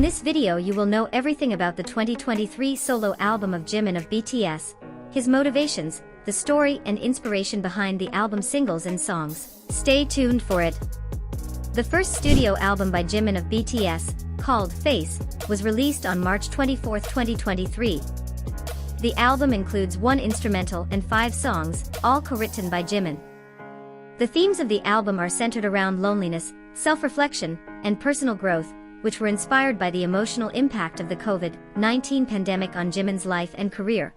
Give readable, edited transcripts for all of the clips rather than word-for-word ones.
this video you will know everything about the 2023 solo album of Jimin of BTS, his motivations, the story and inspiration behind the album singles and songs. Stay tuned for it. The first studio album by Jimin of BTS, called Face, was released on March 24, 2023. The album includes 1 instrumental and 5 songs, all co-written by Jimin. The themes of the album are centered around loneliness, self-reflection, and personal growth, which were inspired by the emotional impact of the COVID-19 pandemic on Jimin's life and career.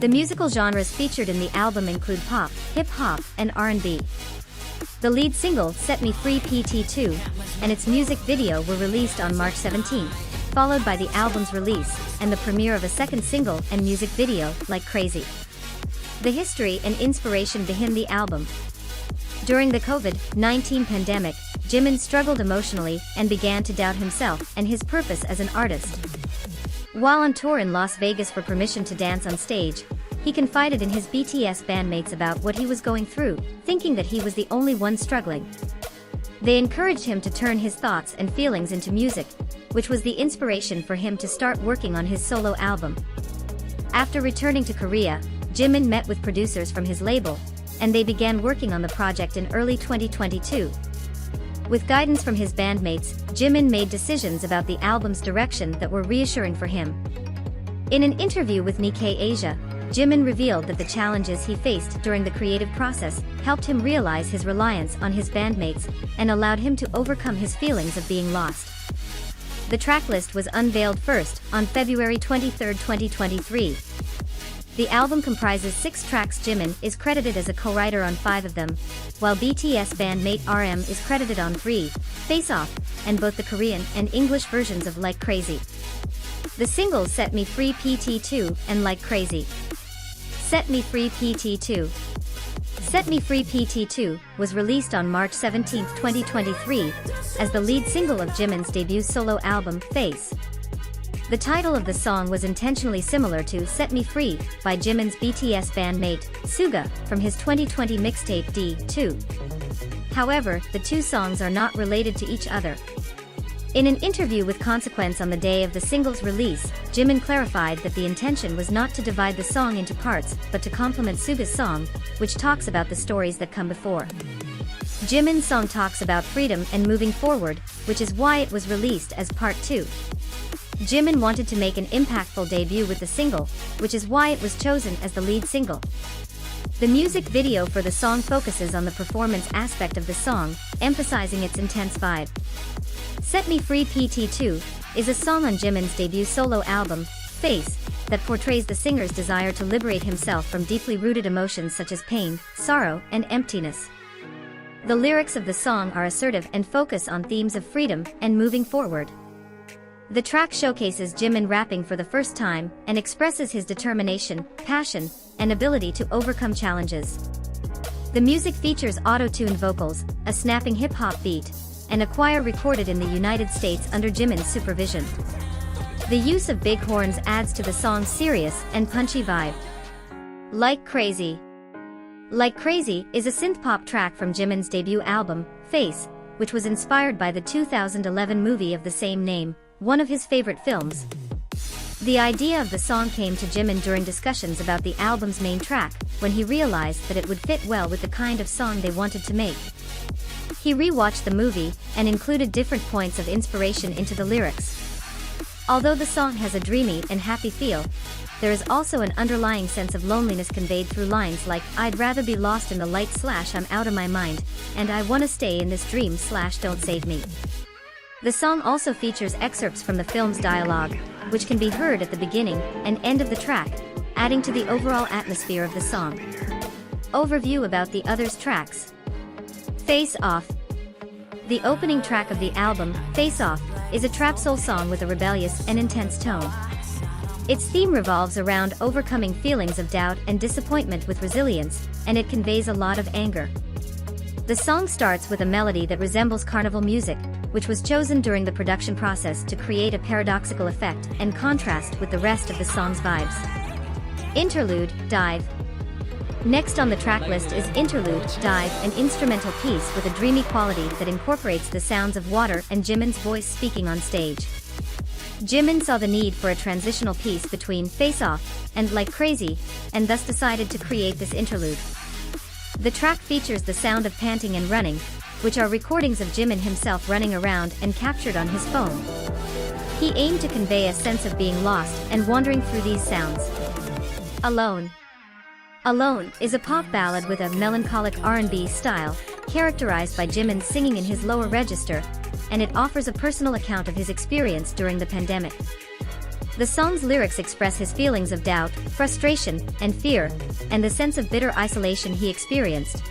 The musical genres featured in the album include pop, hip-hop, and R&B. The lead single, Set Me Free PT2, and its music video were released on March 17, followed by the album's release, and the premiere of a second single and music video, Like Crazy. The history and inspiration behind the album. During the COVID-19 pandemic, Jimin struggled emotionally and began to doubt himself and his purpose as an artist. While on tour in Las Vegas for permission to dance on stage, he confided in his BTS bandmates about what he was going through, thinking that he was the only one struggling. They encouraged him to turn his thoughts and feelings into music, which was the inspiration for him to start working on his solo album. After returning to Korea, Jimin met with producers from his label, and they began working on the project in early 2022. With guidance from his bandmates, Jimin made decisions about the album's direction that were reassuring for him. In an interview with Nikkei Asia, Jimin revealed that the challenges he faced during the creative process helped him realize his reliance on his bandmates and allowed him to overcome his feelings of being lost. The tracklist was unveiled first on February 23, 2023. The album comprises 6 tracks. Jimin is credited as a co-writer on 5 of them, while BTS bandmate RM is credited on 3, Face Off, and both the Korean and English versions of Like Crazy. The singles Set Me Free PT2 and Like Crazy. Set Me Free PT2. Set Me Free PT2 was released on March 17, 2023, as the lead single of Jimin's debut solo album, Face. The title of the song was intentionally similar to Set Me Free by Jimin's BTS bandmate, Suga, from his 2020 mixtape D2. However, the 2 songs are not related to each other. In an interview with Consequence on the day of the single's release, Jimin clarified that the intention was not to divide the song into parts, but to complement Suga's song, which talks about the stories that come before. Jimin's song talks about freedom and moving forward, which is why it was released as part 2. Jimin wanted to make an impactful debut with the single, which is why it was chosen as the lead single. The music video for the song focuses on the performance aspect of the song, emphasizing its intense vibe. Set Me Free PT2 is a song on Jimin's debut solo album, Face, that portrays the singer's desire to liberate himself from deeply rooted emotions such as pain, sorrow, and emptiness. The lyrics of the song are assertive and focus on themes of freedom and moving forward. The track showcases Jimin rapping for the first time and expresses his determination, passion, and ability to overcome challenges. The music features auto-tuned vocals, a snapping hip-hop beat, and a choir recorded in the United States under Jimin's supervision. The use of big horns adds to the song's serious and punchy vibe. Like Crazy. Like Crazy is a synth-pop track from Jimin's debut album, Face, which was inspired by the 2011 movie of the same name, one of his favorite films. The idea of the song came to Jimin during discussions about the album's main track, when he realized that it would fit well with the kind of song they wanted to make. He re-watched the movie and included different points of inspiration into the lyrics. Although the song has a dreamy and happy feel, there is also an underlying sense of loneliness conveyed through lines like, "I'd rather be lost in the light / I'm out of my mind," and "I wanna stay in this dream / don't save me." The song also features excerpts from the film's dialogue, which can be heard at the beginning and end of the track, adding to the overall atmosphere of the song. Overview about the others' tracks. Face Off. The opening track of the album, Face Off, is a trap soul song with a rebellious and intense tone. Its theme revolves around overcoming feelings of doubt and disappointment with resilience, and it conveys a lot of anger. The song starts with a melody that resembles carnival music, which was chosen during the production process to create a paradoxical effect and contrast with the rest of the song's vibes. Interlude, Dive. Next on the track list is Interlude, Dive, an instrumental piece with a dreamy quality that incorporates the sounds of water and Jimin's voice speaking on stage. Jimin saw the need for a transitional piece between Face Off and Like Crazy, and thus decided to create this interlude. The track features the sound of panting and running, which are recordings of Jimin himself running around and captured on his phone. He aimed to convey a sense of being lost and wandering through these sounds. Alone. Alone is a pop ballad with a melancholic R&B style, characterized by Jimin singing in his lower register, and it offers a personal account of his experience during the pandemic. The song's lyrics express his feelings of doubt, frustration, and fear, and the sense of bitter isolation he experienced.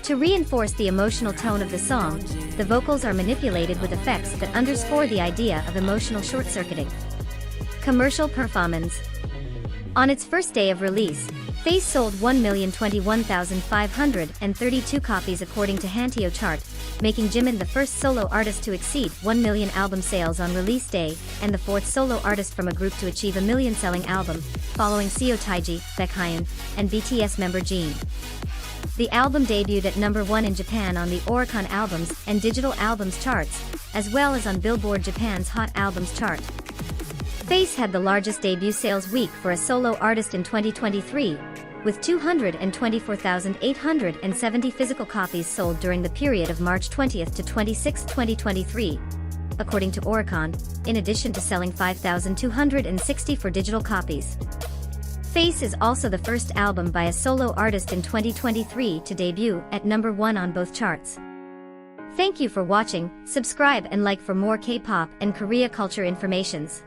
To reinforce the emotional tone of the song, the vocals are manipulated with effects that underscore the idea of emotional short-circuiting. Commercial performance. On its first day of release, Face sold 1,021,532 copies according to Hallyu chart, making Jimin the first solo artist to exceed 1 million album sales on release day, and the fourth solo artist from a group to achieve a million-selling album, following Seo Taiji, Baekhyun, and BTS member Jimin. The album debuted at number 1 in Japan on the Oricon Albums and Digital Albums charts, as well as on Billboard Japan's Hot Albums chart. Face had the largest debut sales week for a solo artist in 2023, with 224,870 physical copies sold during the period of March 20 to 26, 2023, according to Oricon, in addition to selling 5,260 for digital copies. Face is also the first album by a solo artist in 2023 to debut at number 1 on both charts. Thank you for watching. Subscribe and like for more K-pop and Korea culture informations.